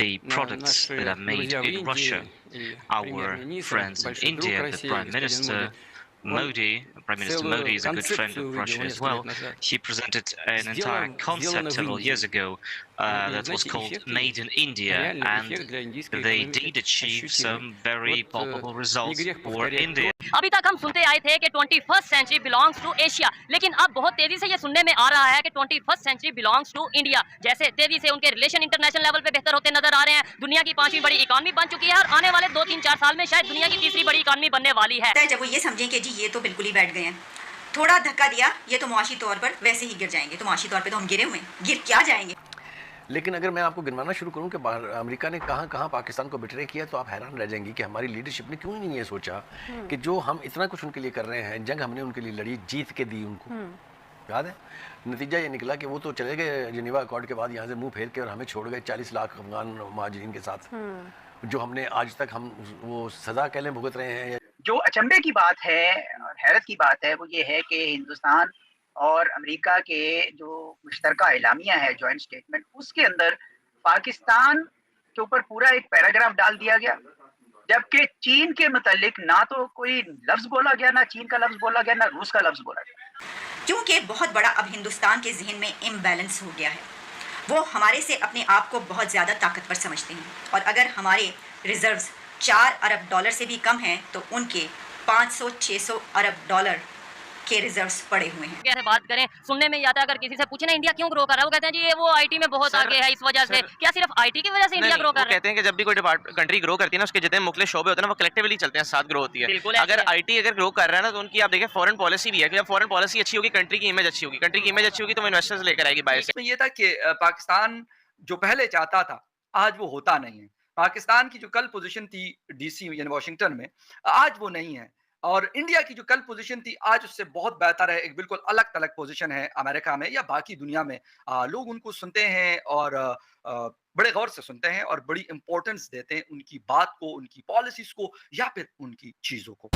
the products that are made in Russia. Our friends in India, the Prime Minister Modi, Prime Minister Modi is a good friend of Russia as well. He presented an entire concept several years ago that was called Made in India, and they did achieve some very palpable results for India. अभी तक हम सुनते आए थे कि 21st century belongs to Asia, लेकिन अब बहुत तेजी से ये सुनने में आ रहा है कि 21st century belongs to India. जैसे तेजी से उनके रिलेशन इंटरनेशनल लेवल पे बेहतर होते नजर आ रहे हैं। दुनिया की 5वीं बड़ी इकोनॉमी बन चुकी है और आने वाले 2-3-4 साल में शायद दुनिया की 3री बड़ी इकोनॉमी बनने वाली है। जब वो ये समझें कि जी ये तो बिल्कुल ही बैठ गए हैं, थोड़ा धक्का दिया, ये तो मुआशी तौर पर वैसे ही गिर जाएंगे। तो मुआशी तौर पर तो हम गिरे हुए हैं, गिर क्या जाएंगे। लेकिन अगर मैं आपको गिनवाना शुरू करूं कि अमेरिका ने कहां कहां पाकिस्तान को बिट्रे किया, तो आप हैरान रह जाएंगी कि हमारी लीडरशिप ने क्यों नहीं ये सोचा कि जो हम इतना कुछ उनके लिए कर रहे हैं, जंग हमने उनके लिए लड़ी, जीत के दी उनको। याद है, नतीजा ये निकला कि वो तो चले गए जिनेवा अकॉर्ड के बाद यहाँ से मुंह फेर के, और हमें छोड़ गए 40 लाख अफगान महाजरीन के साथ, जो हमने आज तक हम वो सजा कह लें भुगत रहे हैं। जो अचंभे की बात है और हैरत की बात है वो ये है कि हिंदुस्तान और अमेरिका के जो मुश्तरका एलामिया है, जॉइंट स्टेटमेंट, उसके अंदर पाकिस्तान के ऊपर पूरा एक पैराग्राफ डाल दिया गया, जबकि चीन के मुतालिक ना तो कोई लफ्ज बोला गया, ना चीन का लफ्ज बोला गया, ना रूस का लफ्ज बोला गया। क्योंकि बहुत बड़ा अब हिंदुस्तान के जहन में इम्बैलेंस हो गया है। वो हमारे से अपने आप को बहुत ज़्यादा ताकतवर समझते हैं, और अगर हमारे रिजर्व्स 4 अरब डॉलर से भी कम हैं तो उनके 500-600 अरब डॉलर के रिजर्व्स पड़े हुए हैं। कैसे बात करें, सुनने में आता है अगर किसी से पूछे ना इंडिया क्यों ग्रो कर रहा है, वो कहते हैं जी ये वो आईटी में बहुत आगे है इस वजह से। क्या सिर्फ आईटी की वजह से इंडिया ग्रो कर रहा है? कहते हैं कि जब भी कोई कंट्री ग्रो करती है ना, उसके जितने मुख्तलिफ शोबे होते हैं ना, वो कलेक्टिवली चलते हैं, साथ ग्रो होती है। अगर आईटी अगर ग्रो कर रहा है ना, तो उनकी आप देखें फॉरेन पॉलिसी भी है कि जब फॉरेन पॉलिसी अच्छी होगी, कंट्री की इमेज अच्छी होगी, कंट्री की इमेज अच्छी होगी तो वो इन्वेस्टर्स लेकर आएगी बाहर से। ये था कि पाकिस्तान जो पहले चाहता था आज वो होता नहीं है। पाकिस्तान की जो कल पोजीशन थी डीसी यानी वाशिंगटन में, आज वो नहीं है, और इंडिया की जो कल पोजीशन थी आज उससे बहुत बेहतर है। एक बिल्कुल अलग थलग पोजीशन है अमेरिका में या बाकी दुनिया में। लोग उनको सुनते हैं और बड़े गौर से सुनते हैं और बड़ी इंपॉर्टेंस देते हैं उनकी बात को, उनकी पॉलिसीज को, या फिर उनकी चीजों को।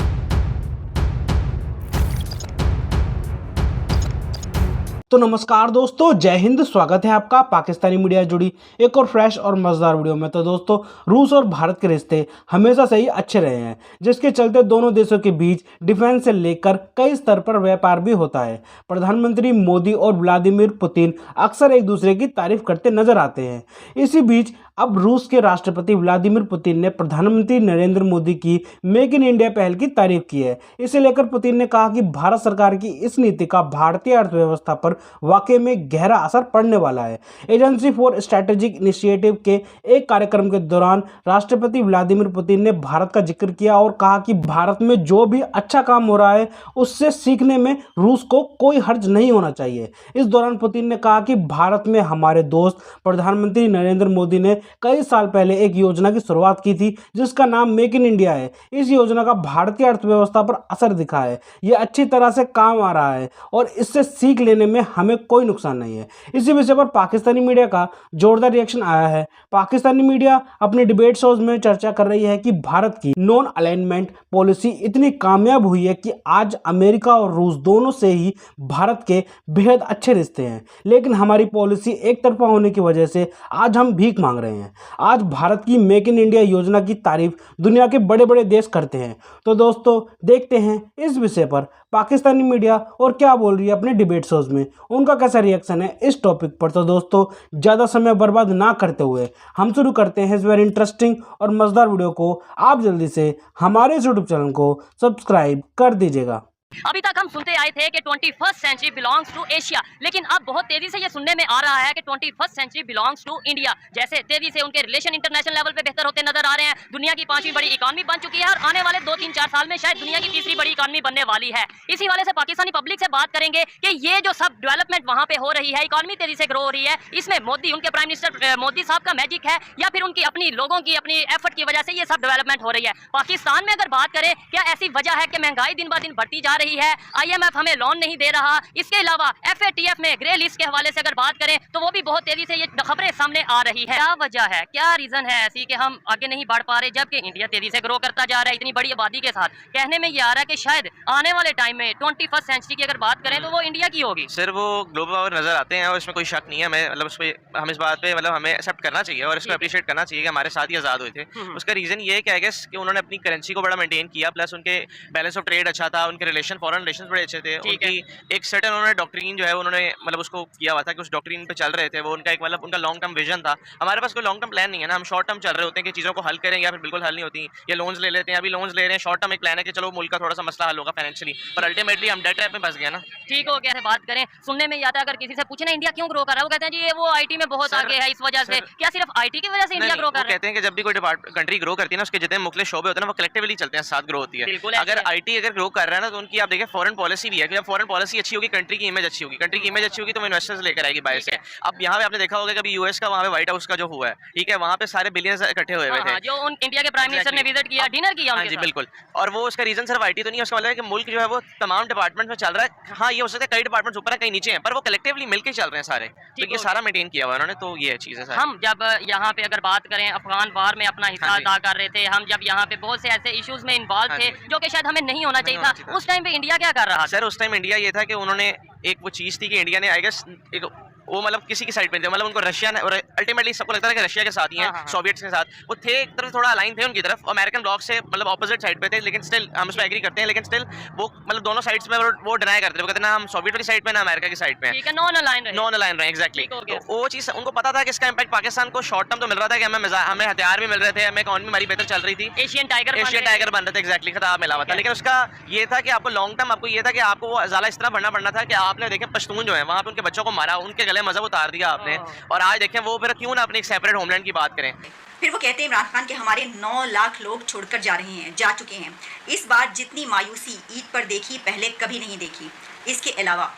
तो नमस्कार दोस्तों, जय हिंद। स्वागत है आपका पाकिस्तानी मीडिया जुड़ी एक और फ्रेश और मज़ेदार वीडियो में। तो दोस्तों, रूस और भारत के रिश्ते हमेशा से ही अच्छे रहे हैं, जिसके चलते दोनों देशों के बीच डिफेंस से लेकर कई स्तर पर व्यापार भी होता है। प्रधानमंत्री मोदी और व्लादिमीर पुतिन अक्सर एक दूसरे की तारीफ करते नजर आते हैं। इसी बीच अब रूस के राष्ट्रपति व्लादिमीर पुतिन ने प्रधानमंत्री नरेंद्र मोदी की मेक इन इंडिया पहल की तारीफ की है। इसे लेकर पुतिन ने कहा कि भारत सरकार की इस नीति का भारतीय अर्थव्यवस्था पर वाकई में गहरा असर पड़ने वाला है। एजेंसी फॉर स्ट्रेटेजिक इनिशिएटिव के एक कार्यक्रम के दौरान राष्ट्रपति व्लादिमीर पुतिन ने भारत का जिक्र किया और कहा कि भारत में जो भी अच्छा काम हो रहा है उससे सीखने में रूस को कोई हर्ज नहीं होना चाहिए। इस दौरान पुतिन ने कहा कि भारत में हमारे दोस्त प्रधानमंत्री नरेंद्र मोदी ने कई साल पहले एक योजना की शुरुआत की थी जिसका नाम मेक इन इंडिया है। इस योजना का भारतीय अर्थव्यवस्था पर असर दिखा है, ये अच्छी तरह से काम आ रहा है और इससे सीख लेने में हमें कोई नुकसान नहीं है। इसी विषय पर पाकिस्तानी मीडिया का जोरदार रिएक्शन आया है। पाकिस्तानी मीडिया अपने डिबेट शोज में चर्चा कर रही है कि भारत की नॉन अलाइनमेंट पॉलिसी इतनी कामयाब हुई है कि आज अमेरिका और रूस दोनों से ही भारत के बेहद अच्छे रिश्ते हैं, लेकिन हमारी पॉलिसी एक तरफा होने की वजह से आज हम भीख मांग रहे हैं। आज भारत की मेक इन इंडिया योजना की तारीफ दुनिया के बड़े बड़े देश करते हैं। तो दोस्तों, देखते हैं इस विषय पर पाकिस्तानी मीडिया और क्या बोल रही है अपने डिबेट शोज में, उनका कैसा रिएक्शन है इस टॉपिक पर। तो दोस्तों, ज़्यादा समय बर्बाद ना करते हुए हम शुरू करते हैं इस वेरी इंटरेस्टिंग और मज़ेदार वीडियो को। आप जल्दी से हमारे इस यूट्यूब चैनल को सब्सक्राइब कर दीजिएगा। अभी तक हम सुनते आए थे कि 21st century belongs to Asia, लेकिन अब बहुत तेजी से ये सुनने में आ रहा है कि 21st century belongs to India. जैसे तेजी से उनके रिलेशन इंटरनेशनल लेवल पे बेहतर होते नजर आ रहे हैं। दुनिया की 5वीं बड़ी इकोनॉमी बन चुकी है और आने वाले 2-3-4 साल में शायद दुनिया की 3री बड़ी इकोनॉमी बनने वाली है। इसी वाले से पाकिस्तानी पब्लिक से बात करेंगे कि ये जो सब डेवलपमेंट वहाँ पे हो रही है, इकोनॉमी तेजी से ग्रो हो रही है, इसमें मोदी, उनके प्राइम मिनिस्टर मोदी साहब का मैजिक है या फिर उनकी अपनी लोगों की अपनी एफर्ट की वजह से ये सब डेवलपमेंट हो रही है। पाकिस्तान में अगर बात करें, क्या ऐसी वजह है कि महंगाई दिन ब दिन बढ़ती जा रही है, IMF हमें लोन नहीं दे रहा। इसके अलावा FATF में ग्रे लिस्ट के हवाले से अगर बात करें तो वो भी बहुत तेजी से ये खबरें सामने आ रही है। क्या वजह है, क्या रीजन है ऐसी कि हम आगे नहीं बढ़ पा रहे, जबकि इंडिया तेजी से ग्रो करता जा रहा है इतनी बड़ी आबादी के साथ। कहने में ये आ रहा है कि शायद आने वाले टाइम में 21st सेंचुरी की अगर बात करें तो वो इंडिया की होगी। सर वो ग्लोबल पावर नजर आते हैं और इसमें कोई शक नहीं है। हमें मतलब उस पर हम इस बात पे मतलब हमें एक्सेप्ट करना चाहिए और इसको अप्रिशिएट करना चाहिए कि हमारे साथ ही आज़ाद हुए थे। उसका रीज़न ये है कि आई गेस कि उन्होंने अपनी करेंसी को बड़ा मेंटेन किया, प्लस उनके बैलेंस ऑफ ट्रेड अच्छा था, उनके रिलेशन फॉरेन रिलेशन बड़े अच्छे थे। उनकी एक सर्टेन उन्होंने डॉक्ट्रिन जो है उन्होंने मतलब उसको किया हुआ था कि उस डॉक्ट्रिन पे चल रहे थे। वो उनका एक मतलब उनका लॉन्ग टर्म विजन था। हमारे पास कोई लॉन्ग टर्म प्लान नहीं है ना, हम शॉर्ट टर्म चल रहे होते हैं कि चीज़ों को हल करें या फिर बिल्कुल हल नहीं होती, या लोन्स ले लेते हैं। अभी लोन्स ले रहे हैं, शॉर्ट टर्म एक प्लान है कि चलो मुल्क का थोड़ा सा मसला हल होगा फाइनेंशियली, पर अल्टीमेटली हम डेट ट्रैप में फंस गए ना। ठीक हो गया है। बात करें, सुनने में आता है अगर किसी से पूछे ना इंडिया क्यों ग्रो कर रहा है, वो कहते हैं जी ये वो IT में बहुत आगे है इस वजह से। क्या सिर्फ IT की वजह से इंडिया ग्रो कर रहा है? कहते हैं कि जब भी कोई कंट्री ग्रो करती है ना, उसके जितने मुख्तलिफ शोबे होते हैं ना वो कलेक्टिवली चलते हैं, साथ ग्रो होती है। अगर IT अगर ग्रो कर रहा है ना तो उनकी आप देखिए फॉरेन पॉलिसी भी है कि जब फॉरेन पॉलिसी अच्छी होगी कंट्री की इमेज अच्छी होगी, कंट्री की इमेज अच्छी होगी तो वो इन्वेस्टर्स लेकर आएगी बाहर से। अब यहाँ पे आपने देखा होगा कि अभी US का वहाँ पे व्हाइट हाउस का जो हुआ है, ठीक है, वहाँ पे सारे बिलियंस इकट्ठे हुए थे जो इंडिया के प्राइम मिनिस्टर ने विजिट किया, डिनर किया उनके साथ। बिल्कुल। और वो उसका रीजन सिर्फ IT तो नहीं है, उसका मतलब है कि मुल्क जो है वो तमाम डिपार्टमेंट में चल रहा है। हाँ ये हो सकता है कई डिपार्टमेंट्स ऊपर है कई नीचे हैं, पर वो कलेक्टिवली मिलकर चल रहे हैं सारे, तो ये सारा मेंटेन किया हुआ है उन्होंने। तो ये चीज़ है। हम जब यहाँ पे अगर बात करें अफगान वार में अपना हिस्सा अदा कर रहे थे, हम जब यहाँ पे बहुत से ऐसे इश्यूज में इन्वॉल्व थे जो कि शायद हमें नहीं होना चाहिए था, उस टाइम पे इंडिया क्या कर रहा था? सर उस टाइम इंडिया ये था कि उन्होंने एक वो चीज़ थी कि इंडिया ने आई गेस एक वो मतलब किसी की साइड पे थे, मतलब उनको रशिया ने, और अल्टीमेटली सबको लगता है कि रशिया के साथ ही हैं, सोवियट्स के साथ वो थे, एक तरफ थोड़ा अलाइन थे उनकी तरफ, अमेरिकन ब्लॉक से मतलब ऑपोजिट साइड पे थे, लेकिन स्टिल हम उस पर एग्री करते हैं, लेकिन स्टिल वो मतलब दोनों साइड्स में वो डिनाई करते थे, वो कहते ना हम सोवियट वाली साइड पे ना अमेरिका की साइड पे हैं, नॉन अलाइन रहे एग्जैक्टली। तो वो चीज़ उनको पता था कि इसका इम्पैक्ट पाकिस्तान को शॉर्ट टर्म तो मिल रहा था कि हमें हथियार भी मिल रहे थे, हमें इकॉनमी हमारी बेहतर चल रही थी, एशियन टाइगर बन रहे थे, एग्जैक्टली खिताब मिला हुआ था। लेकिन उसका ये था कि आपको लॉन्ग टर्म आपको ये था कि आपको वो ज़्यादा इस तरह बढ़ना पड़ना था कि आपने देखे पश्तून जो है वहाँ पे उनके बच्चों को मारा, उनके गले मजहब उतार दिया आपने, और आज देखें वो फिर क्यों ना अपनी एक सेपरेट होमलैंड की बात करें। फिर वो कहते हैं इमरान खान के हमारे 9 लाख लोग छोड़कर जा चुके हैं। इस बार जितनी मायूसी ईद पर देखी पहले कभी नहीं देखी। इसके अलावा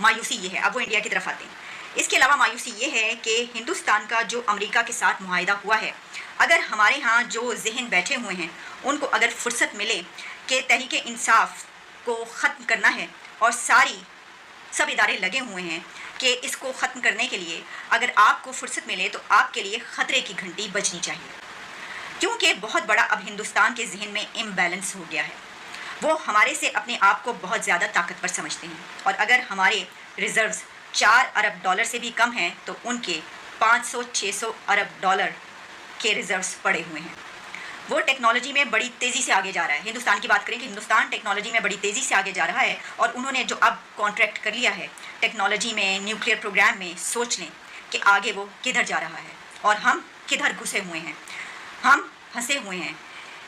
मायूसी ये है, अब वो इंडिया की तरफ आते हैं, इसके अलावा मायूसी ये है कि हिंदुस्तान का जो अमेरिका के साथ मुआहिदा हुआ है, अगर हमारे यहाँ जो जहन बैठे हुए हैं उनको अगर फुर्सत मिले कि तहरीक इंसाफ को ख़त्म करना है और सब इदारे लगे हुए हैं कि इसको ख़त्म करने के लिए अगर आपको फुर्सत मिले तो आपके लिए ख़तरे की घंटी बजनी चाहिए, क्योंकि बहुत बड़ा अब हिंदुस्तान के जहन में इम्बैलेंस हो गया है। वो हमारे से अपने आप को बहुत ज़्यादा ताकतवर समझते हैं, और अगर हमारे रिज़र्व्स 4 अरब डॉलर से भी कम हैं तो उनके 500-600 अरब डॉलर के रिज़र्व्स पड़े हुए हैं। वो टेक्नोलॉजी में बड़ी तेज़ी से आगे जा रहा है। हिंदुस्तान की बात करें कि हिंदुस्तान टेक्नोलॉजी में बड़ी तेज़ी से आगे जा रहा है, और उन्होंने जो अब कॉन्ट्रैक्ट कर लिया है टेक्नोलॉजी में, न्यूक्लियर प्रोग्राम में, सोच लें कि आगे वो किधर जा रहा है और हम किधर घुसे हुए हैं। हम फंसे हुए हैं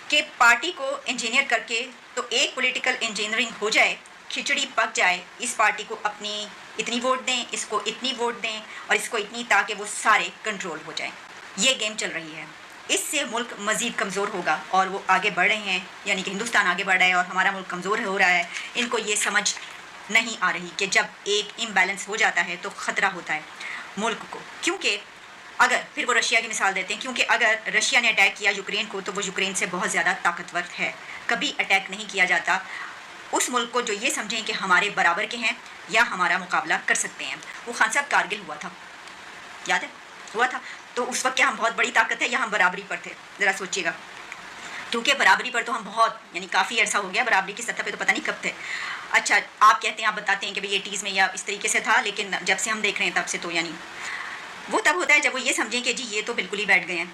कि पार्टी को इंजीनियर करके तो एक पॉलिटिकल इंजीनियरिंग हो जाए, खिचड़ी पक जाए, इस पार्टी को अपनी इतनी वोट दें, इसको इतनी वोट दें और इसको इतनी, ताकि वो सारे कंट्रोल हो जाएं। ये गेम चल रही है। इससे मुल्क मज़ीद कमज़ोर होगा, और वो आगे बढ़ रहे हैं, यानी कि हिंदुस्तान आगे बढ़ रहा है और हमारा मुल्क कमज़ोर हो रहा है। इनको ये समझ नहीं आ रही कि जब एक इम्बैलेंस हो जाता है तो ख़तरा होता है मुल्क को। क्योंकि अगर फिर वो रशिया की मिसाल देते हैं, क्योंकि अगर रशिया ने अटैक किया यूक्रेन को तो वो यूक्रेन से बहुत ज़्यादा ताकतवर है। कभी अटैक नहीं किया जाता उस मुल्क को जो ये समझें कि हमारे बराबर के हैं या हमारा मुकाबला कर सकते हैं। वो खान साहब कारगिल हुआ था, याद है, हुआ था, तो उस वक्त क्या हम बहुत बड़ी ताकत है या हम बराबरी पर थे? ज़रा सोचिएगा, क्योंकि बराबरी पर तो हम बहुत, यानी काफ़ी अर्सा हो गया, बराबरी की सतह पे तो पता नहीं कब थे। अच्छा, आप कहते हैं, आप बताते हैं कि भाई 80s में या इस तरीके से था, लेकिन जब से हम देख रहे हैं तब से तो यानी वो तब होता है जब वो ये समझें कि जी ये तो बिल्कुल ही बैठ गए हैं,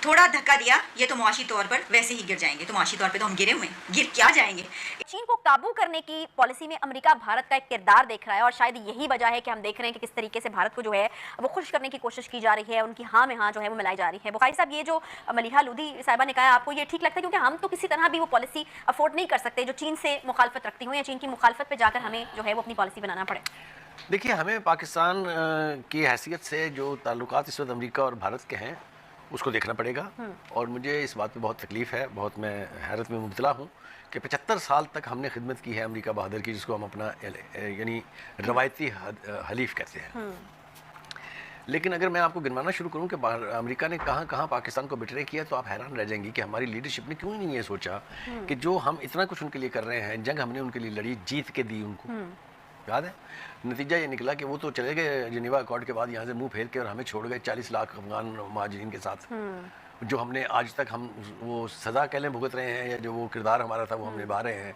थोड़ा धक्का दिया ये तो मुआशी तौर पर वैसे ही गिर जाएंगे। तो मुआशी तौर पे तो हम गिरे हुए हैं, गिर क्या जाएंगे। चीन को काबू करने की पॉलिसी में अमेरिका भारत का एक किरदार देख रहा है, और शायद यही वजह है कि हम देख रहे हैं कि किस तरीके से भारत को जो है वो खुश करने की कोशिश की जा रही है, उनकी हाँ में हाँ जो है वो मिलाई जा रही है। बुखारी साहब, ये जो मलिहा लोधी साहिबा ने कहा, आपको ये ठीक लगता है? क्योंकि हम तो किसी तरह भी वो पॉलिसी अफोर्ड नहीं कर सकते जो चीन से मुखालफत रखती हो, या चीन की मुखालफत पर जाकर हमें जो है वो अपनी पॉलिसी बनाना पड़े। देखिए, हमें पाकिस्तान की हैसियत से जो ताल्लुकात इस वक्त अमेरिका और भारत के हैं उसको देखना पड़ेगा, और मुझे इस बात पे बहुत तकलीफ़ है, बहुत मैं हैरत में मुब्तला हूँ कि 75 साल तक हमने खिदमत की है अमेरिका बहादुर की, जिसको हम अपना यानी रवायती हलीफ कहते हैं। लेकिन अगर मैं आपको गिनवाना शुरू करूं कि अमेरिका ने कहां कहां पाकिस्तान को बिट्रे किया तो आप हैरान रह जाएंगी कि हमारी लीडरशिप ने क्यों नहीं ये सोचा कि जो हम इतना कुछ उनके लिए कर रहे हैं, जंग हमने उनके लिए लड़ी, जीत के दी उनको। याद है नतीजा ये निकला कि वो तो चले गए जिनेवा अकॉर्ड के बाद यहाँ से मुंह फेर के, और हमें छोड़ गए 40 लाख अफगान महाजिरीन के साथ। जो हमने आज तक हम वो सज़ा कह लें भुगत रहे हैं, या जो वो किरदार हमारा था वो हम निभा रहे हैं।